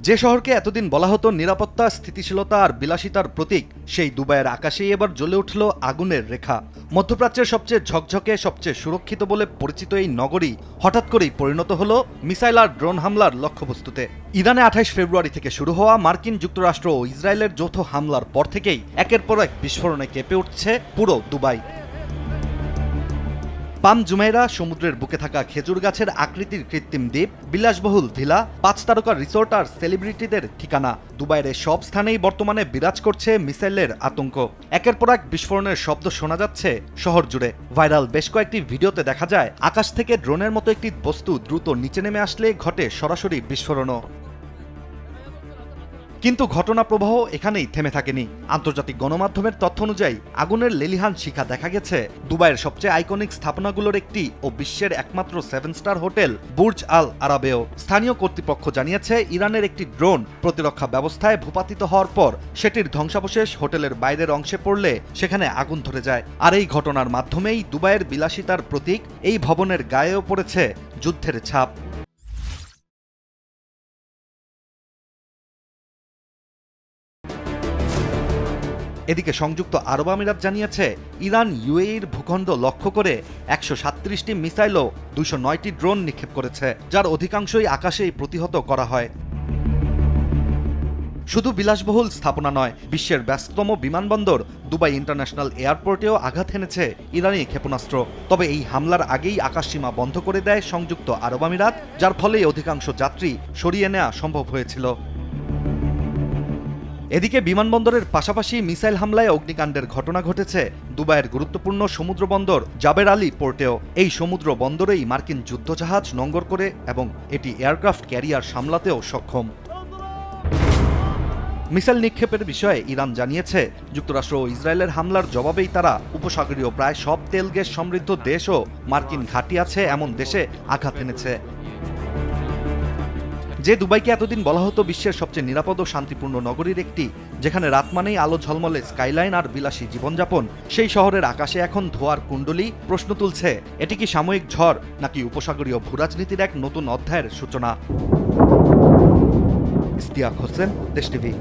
যে শহরকে এতদিন বলা হতো নিরাপত্তা, স্থিতিশীলতা আর বিলাসিতার প্রতীক, সেই দুবাইয়ের আকাশেই এবার জ্বলে উঠল আগুনের রেখা। মধ্যপ্রাচ্যের সবচেয়ে ঝকঝকে, সবচেয়ে সুরক্ষিত বলে পরিচিত এই নগরী হঠাৎ করেই পরিণত হল মিসাইল আর ড্রোন হামলার লক্ষ্যবস্তুতে। ইরানে 28 ফেব্রুয়ারি থেকে শুরু হওয়া মার্কিন যুক্তরাষ্ট্র ও ইসরায়েলের যৌথ হামলার পর থেকেই একের পর এক বিস্ফোরণে কেঁপে উঠছে পুরো দুবাই। পাম জুমেইরা, সমুদ্রের বুকে থাকা খেজুর গাছের আকৃতির কৃত্রিম দ্বীপ, বিলাসবহুল ভিলা, 5 তারকার রিসোর্ট আর সেলিব্রিটিদের ঠিকানা, দুবাইয়ের সব স্থানেই বর্তমানে বিরাজ করছে মিসাইলের আতঙ্ক। একের পর এক বিস্ফোরণের শব্দ শোনা যাচ্ছে শহর জুড়ে। ভাইরাল বেশ কয়েকটি ভিডিওতে দেখা যায় আকাশ থেকে ড্রোনের মতো একটি বস্তু দ্রুত নিচে নেমে আসলে ঘটে সরাসরি বিস্ফোরণও। কিন্তু ঘটনা প্রবাহ এখানেই থেমে থাকেনি। আন্তর্জাতিক গণমাধ্যমের তথ্য অনুযায়ী আগুনের লেলিহান শিখা দেখা গেছে দুবাইয়ের সবচেয়ে আইকনিক স্থাপনাগুলোর একটি ও বিশ্বের একমাত্র 7 স্টার হোটেল বুর্জ আল আরাবেও। স্থানীয় কর্তৃপক্ষ জানিয়েছে ইরানের একটি ড্রোন প্রতিরক্ষা ব্যবস্থায় ভূপাতিত হওয়ার পর সেটির ধ্বংসাবশেষ হোটেলের বাইরের অংশে পড়লে সেখানে আগুন ধরে যায়। আর এই ঘটনার মাধ্যমেই দুবাইয়ের বিলাসিতার প্রতীক এই ভবনের গায়েও পড়েছে যুদ্ধের ছাপ। এদিকে সংযুক্ত আরব আমিরাত জানিয়েছে ইরান ইউএইর ভূখণ্ড লক্ষ্য করে 137টি মিসাইল ও 209টি ড্রোন নিক্ষেপ করেছে, যার অধিকাংশই আকাশেই প্রতিহত করা হয়। শুধু বিলাসবহুল স্থাপনা নয়, বিশ্বের ব্যস্ততম বিমানবন্দর দুবাই ইন্টারন্যাশনাল এয়ারপোর্টেও আঘাত হেনেছে ইরানি ক্ষেপণাস্ত্র। তবে এই হামলার আগেই আকাশসীমা বন্ধ করে দেয় সংযুক্ত আরব আমিরাত, যার ফলেই অধিকাংশ যাত্রী সরিয়ে নেওয়া সম্ভব হয়েছিল। এদিকে বিমানবন্দরের পাশাপাশি মিসাইল হামলায় অগ্নিকাণ্ডের ঘটনা ঘটেছে দুবাইয়ের গুরুত্বপূর্ণ সমুদ্র বন্দর জাবের আলী পোর্টেও। এই সমুদ্র বন্দরেই মার্কিন যুদ্ধজাহাজ নোঙর করে এবং এটি এয়ারক্রাফট ক্যারিয়ার সামলাতেও সক্ষম। মিসাইল নিক্ষেপের বিষয়ে ইরান জানিয়েছে যুক্তরাষ্ট্র ও ইসরায়েলের হামলার জবাবেই তারা উপসাগরীয় প্রায় সব তেল গ্যাস সমৃদ্ধ দেশ ও মার্কিন ঘাঁটি আছে এমন দেশে আঘাত এনেছে। যে দুবাইকে এতদিন বলা হতো বিশ্বের সবচেয়ে নিরাপদ ও শান্তিপূর্ণ নগরীর একটি, যেখানে রাত মানেই আলো ঝলমলে স্কাইলাইন আর বিলাসী জীবনযাপন, সেই শহরের আকাশে এখন ধোঁয়ার কুণ্ডলী প্রশ্ন তুলছে এটি কি সাময়িক ঝড় নাকি উপসাগরীয় ভূরাজনীতির এক নতুন অধ্যায়ের সূচনা। ইশতিয়াক হোসেন, দেশ টিভি।